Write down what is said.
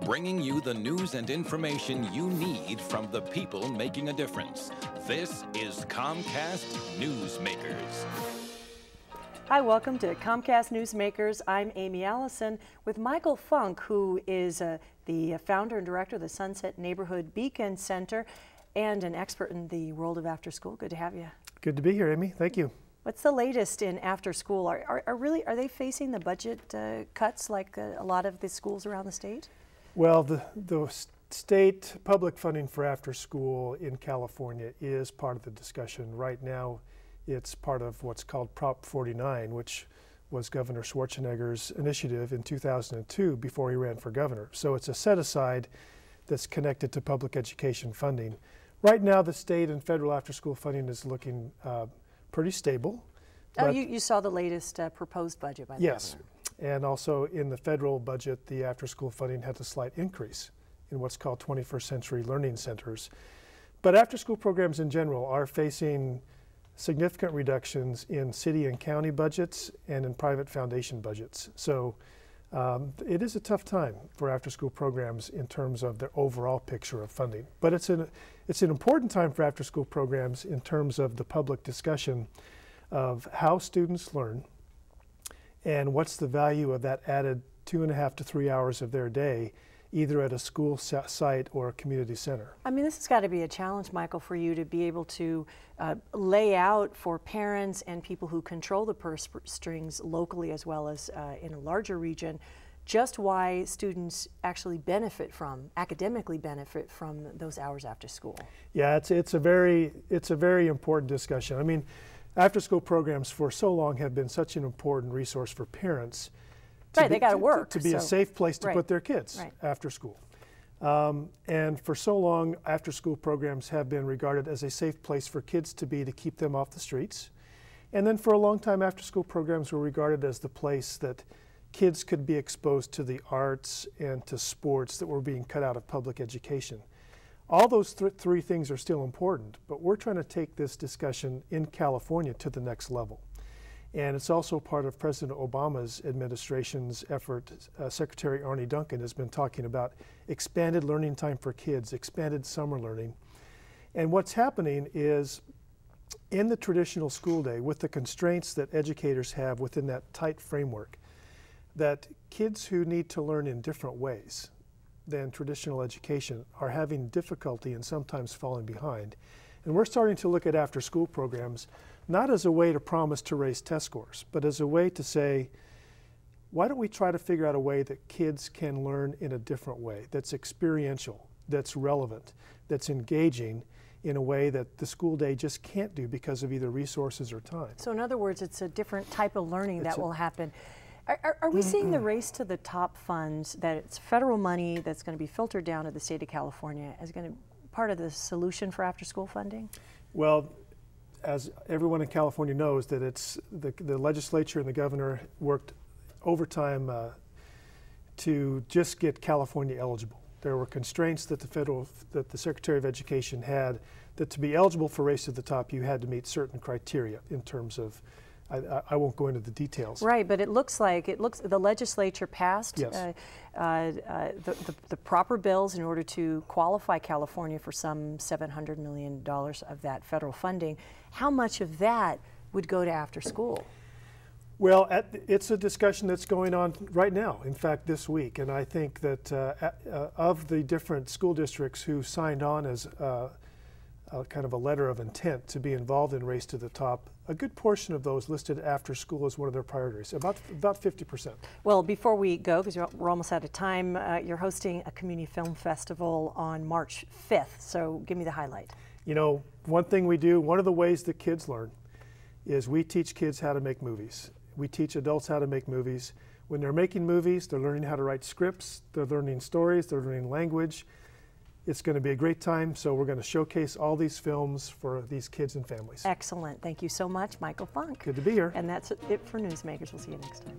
bringing you the news and information you need from the people making a difference. This is Comcast Newsmakers. Hi, welcome to Comcast Newsmakers. I'm Amy Allison with Michael Funk, who is the founder and director of the Sunset Neighborhood Beacon Center and an expert in the world of after school. Good to have you. Good to be here, Amy. Thank you. What's the latest in after school? Are they facing the budget cuts like a lot of the schools around the state? Well, the state public funding for after school in California is part of the discussion. Right now, it's part of what's called Prop 49, which was Governor Schwarzenegger's initiative in 2002 before he ran for governor. So it's a set-aside that's connected to public education funding. Right now, the state and federal after-school funding is looking pretty stable. Oh, you saw the latest proposed budget by the Yes, governor. and also in the federal budget, the after-school funding had a slight increase in what's called 21st century learning centers. But after-school programs in general are facing significant reductions in city and county budgets and in private foundation budgets. So it is a tough time for after-school programs in terms of their overall picture of funding. But it's an important time for after-school programs in terms of the public discussion of how students learn and what's the value of that added 2.5 to 3 hours of their day, either at a school site or a community center. I mean, this has got to be a challenge, Michael, for you to be able to lay out for parents and people who control the purse strings locally as well as in a larger region, just why students actually academically benefit from those hours after school. Yeah, it's a very important discussion. I mean, after school programs for so long have been such an important resource for parents. Right, they got to work. To be a safe place to put their kids after school. And for so long, after-school programs have been regarded as a safe place for kids to be to keep them off the streets. And then for a long time, after-school programs were regarded as the place that kids could be exposed to the arts and to sports that were being cut out of public education. All those three things are still important, but we're trying to take this discussion in California to the next level. And it's also part of President Obama's administration's effort. Secretary Arne Duncan has been talking about expanded learning time for kids, expanded summer learning. And what's happening is in the traditional school day, with the constraints that educators have within that tight framework, that kids who need to learn in different ways than traditional education are having difficulty and sometimes falling behind. And we're starting to look at after-school programs not as a way to promise to raise test scores, but as a way to say, why don't we try to figure out a way that kids can learn in a different way, that's experiential, that's relevant, that's engaging in a way that the school day just can't do because of either resources or time. So in other words, it's a different type of learning that will happen. Are we seeing the race to the top funds, that it's federal money that's going to be filtered down to the state of California, as going to be part of the solution for after-school funding? Well, as everyone in California knows, that it's the legislature and the governor worked overtime to just get California eligible. There were constraints that the Secretary of Education had, that to be eligible for Race to the Top, you had to meet certain criteria in terms of, I won't go into the details. Right, but it looks the legislature passed yes. The proper bills in order to qualify California for some $700 million of that federal funding. How much of that would go to after school? Well, it's a discussion that's going on right now, in fact, this week. And I think that of the different school districts who signed on as kind of a letter of intent to be involved in Race to the Top, a good portion of those listed after school as one of their priorities, about 50%. Well, before we go, because we're almost out of time, you're hosting a community film festival on March 5th, so give me the highlight. You know, one thing we do, one of the ways that kids learn is we teach kids how to make movies. We teach adults how to make movies. When they're making movies, they're learning how to write scripts, they're learning stories, they're learning language. It's going to be a great time, so we're going to showcase all these films for these kids and families. Excellent. Thank you so much, Michael Funk. Good to be here. And that's it for Newsmakers. We'll see you next time.